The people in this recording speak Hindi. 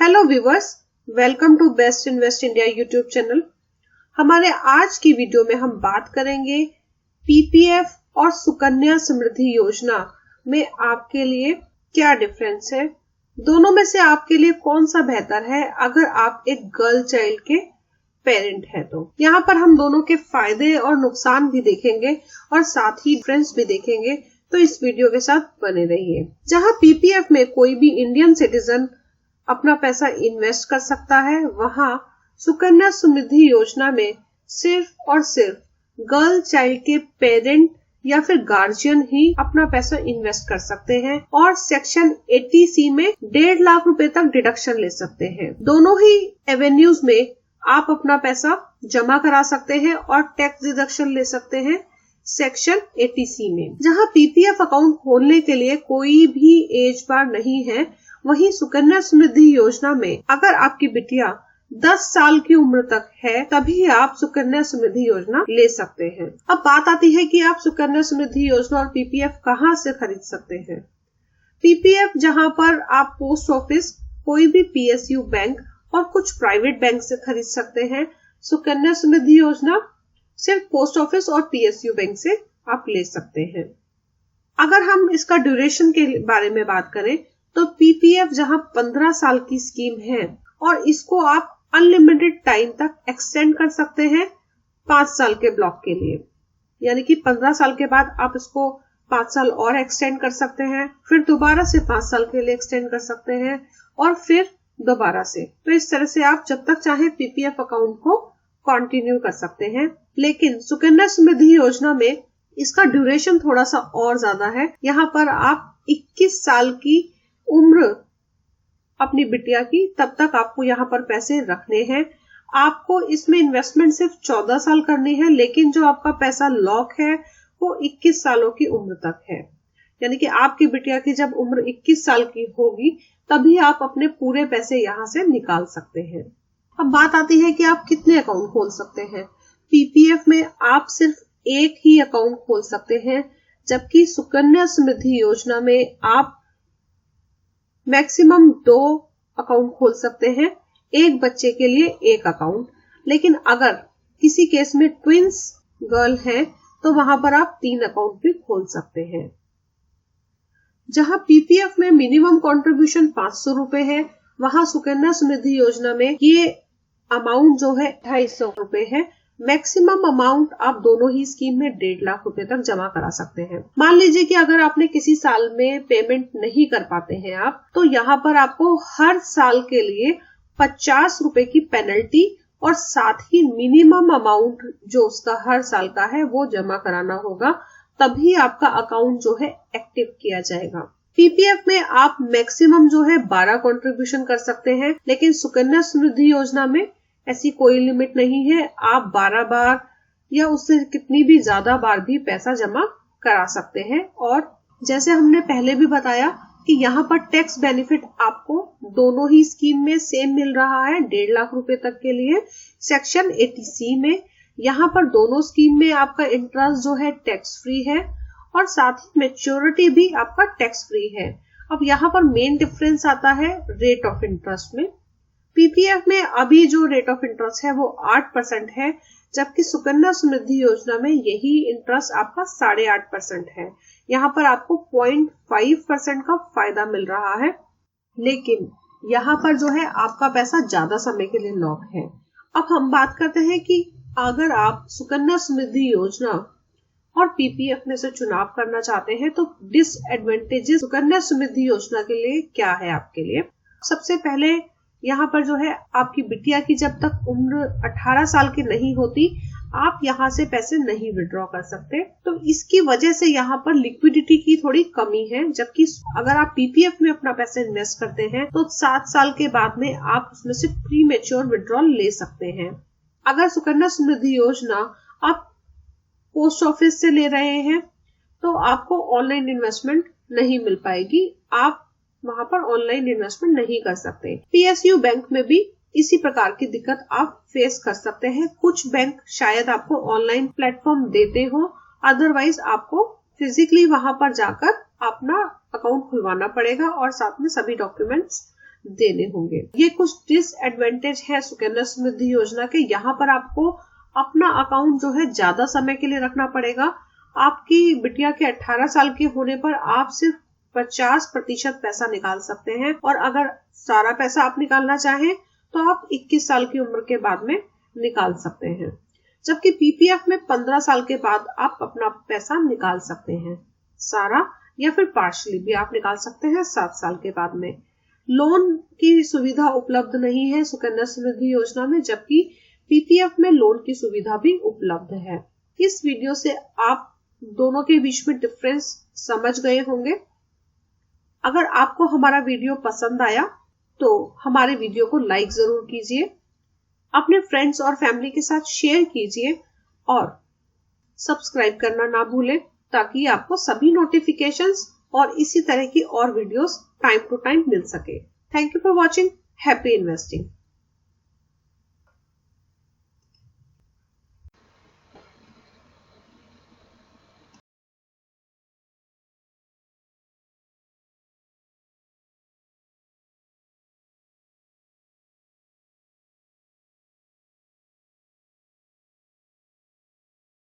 Hello viewers, welcome to Best Invest India YouTube channel. हमारे आज की वीडियो में हम बात करेंगे पीपीएफ और सुकन्या समृद्धि योजना में आपके लिए क्या डिफरेंस है, दोनों में से आपके लिए कौन सा बेहतर है अगर आप एक गर्ल चाइल्ड के पेरेंट है। तो यहाँ पर हम दोनों के फायदे और नुकसान भी देखेंगे और साथ ही डिफरेंस भी देखेंगे, तो इस वीडियो के साथ बने रहिए। जहाँ पीपीएफ में कोई भी इंडियन सिटीजन अपना पैसा इन्वेस्ट कर सकता है, वहां सुकन्या समृद्धि योजना में सिर्फ और सिर्फ गर्ल चाइल्ड के पेरेंट या फिर गार्जियन ही अपना पैसा इन्वेस्ट कर सकते हैं और सेक्शन 80C में 1.5 लाख रुपए तक डिडक्शन ले सकते हैं। दोनों ही एवेन्यूज में आप अपना पैसा जमा करा सकते हैं और टैक्स डिडक्शन ले सकते हैं सेक्शन 80C में। जहां पीपीएफ अकाउंट खोलने के लिए कोई भी एज बार नहीं है, वहीं सुकन्या समृद्धि योजना में अगर आपकी बिटिया 10 साल की उम्र तक है तभी आप सुकन्या समृद्धि योजना ले सकते हैं। अब बात आती है कि आप सुकन्या समृद्धि योजना और पीपीएफ कहां से खरीद सकते हैं। पीपीएफ जहां पर आप पोस्ट ऑफिस, कोई भी पीएसयू बैंक और कुछ प्राइवेट बैंक से खरीद सकते हैं। सुकन्या समृद्धि योजना सिर्फ पोस्ट ऑफिस और पीएसयू बैंक से आप ले सकते हैं। अगर हम इसका ड्यूरेशन के बारे में बात करें तो पीपीएफ जहां 15 साल की स्कीम है और इसको आप अनलिमिटेड टाइम तक एक्सटेंड कर सकते हैं 5 साल के ब्लॉक के लिए, यानी कि 15 साल के बाद आप इसको 5 साल और एक्सटेंड कर सकते हैं, फिर दोबारा से 5 साल के लिए एक्सटेंड कर सकते हैं और फिर दोबारा से। तो इस तरह से आप जब तक चाहे पीपीएफ अकाउंट को कंटिन्यू कर सकते हैं। लेकिन सुकन्या समृद्धि योजना में इसका ड्यूरेशन थोड़ा सा और ज्यादा है। यहाँ पर आप 21 साल की उम्र अपनी बिटिया की तब तक आपको यहाँ पर पैसे रखने हैं। आपको इसमें इन्वेस्टमेंट सिर्फ 14 साल करनी है, लेकिन जो आपका पैसा लॉक है वो 21 सालों की उम्र तक है, यानी कि आपकी बिटिया की जब उम्र 21 साल की होगी तभी आप अपने पूरे पैसे यहाँ से निकाल सकते हैं। अब बात आती है कि आप कितने अकाउंट खोल सकते हैं। पीपीएफ में आप सिर्फ एक ही अकाउंट खोल सकते हैं, जबकि सुकन्या समृद्धि योजना में आप मैक्सिमम 2 अकाउंट खोल सकते हैं, एक बच्चे के लिए एक अकाउंट। लेकिन अगर किसी केस में ट्विंस गर्ल है तो वहां पर आप 3 अकाउंट भी खोल सकते हैं। जहां पीपीएफ में मिनिमम कंट्रीब्यूशन 500 रुपए है, वहां सुकन्या समृद्धि योजना में ये अमाउंट जो है 250 रुपए है। मैक्सिमम अमाउंट आप दोनों ही स्कीम में 1.5 लाख रुपए तक जमा करा सकते हैं। मान लीजिए कि अगर आपने किसी साल में पेमेंट नहीं कर पाते हैं आप, तो यहाँ पर आपको हर साल के लिए 50 रुपए की पेनल्टी और साथ ही मिनिमम अमाउंट जो उसका हर साल का है वो जमा कराना होगा, तभी आपका अकाउंट जो है एक्टिव किया जाएगा। पीपीएफ में आप मैक्सिमम जो है 12 कंट्रीब्यूशन कर सकते हैं, लेकिन सुकन्या समृद्धि योजना में ऐसी कोई लिमिट नहीं है। आप 12 बार या उससे कितनी भी ज्यादा बार भी पैसा जमा करा सकते हैं। और जैसे हमने पहले भी बताया कि यहाँ पर टैक्स बेनिफिट आपको दोनों ही स्कीम में सेम मिल रहा है 1.5 लाख रुपए तक के लिए। सेक्शन 80C में यहाँ पर दोनों स्कीम में आपका इंटरेस्ट जो है टैक्स फ्री है और साथ ही मैच्योरिटी भी आपका टैक्स फ्री है। अब यहाँ पर मेन डिफरेंस आता है रेट ऑफ इंटरेस्ट में। पीपीएफ में अभी जो रेट ऑफ इंटरेस्ट है वो 8% है, जबकि सुकन्या समृद्धि योजना में यही इंटरेस्ट आपका 8.5% है। यहाँ पर आपको 0.5% का फायदा मिल रहा है, लेकिन यहाँ पर जो है आपका पैसा ज्यादा समय के लिए लॉक है। अब हम बात करते हैं कि अगर आप सुकन्या समृद्धि योजना और पीपीएफ में से चुनाव करना चाहते हैं तो डिसएडवांटेजेस सुकन्या समृद्धि योजना के लिए क्या है आपके लिए। सबसे पहले यहाँ पर जो है आपकी बिटिया की जब तक उम्र 18 साल की नहीं होती, आप यहाँ से पैसे नहीं विड्रॉ कर सकते, तो इसकी वजह से यहाँ पर लिक्विडिटी की थोड़ी कमी है। जबकि अगर आप पीपीएफ में अपना पैसा इन्वेस्ट करते हैं तो 7 साल के बाद में आप उसमें से प्री मैच्योर विड्रॉल ले सकते हैं। अगर सुकन्या समृद्धि योजना आप पोस्ट ऑफिस से ले रहे हैं तो आपको ऑनलाइन इन्वेस्टमेंट नहीं मिल पाएगी, आप वहां पर ऑनलाइन इन्वेस्टमेंट नहीं कर सकते। पीएसयू बैंक में भी इसी प्रकार की दिक्कत आप फेस कर सकते हैं। कुछ बैंक शायद आपको ऑनलाइन प्लेटफॉर्म देते हो, अदरवाइज आपको फिजिकली वहां पर जाकर अपना अकाउंट खुलवाना पड़ेगा और साथ में सभी डॉक्यूमेंट्स देने होंगे। ये कुछ डिसएडवांटेज है सुकन्या समृद्धि योजना के। यहाँ पर आपको अपना अकाउंट जो है ज्यादा समय के लिए रखना पड़ेगा। आपकी बिटिया के 18 साल के होने पर आप सिर्फ 50% पैसा निकाल सकते हैं, और अगर सारा पैसा आप निकालना चाहें तो आप 21 साल की उम्र के बाद में निकाल सकते हैं। जबकि पीपीएफ में 15 साल के बाद आप अपना पैसा निकाल सकते हैं, सारा या फिर पार्शली भी आप निकाल सकते हैं 7 साल के बाद में। लोन की सुविधा उपलब्ध नहीं है सुकन्या समृद्धि योजना में, जबकि पीपीएफ में लोन की सुविधा भी उपलब्ध है। इस वीडियो से आप दोनों के बीच में डिफरेंस समझ गए होंगे। अगर आपको हमारा वीडियो पसंद आया तो हमारे वीडियो को लाइक जरूर कीजिए, अपने फ्रेंड्स और फैमिली के साथ शेयर कीजिए और सब्सक्राइब करना ना भूलें, ताकि आपको सभी नोटिफिकेशंस और इसी तरह की और वीडियोस टाइम टू टाइम मिल सके। Thank you for watching. Happy investing.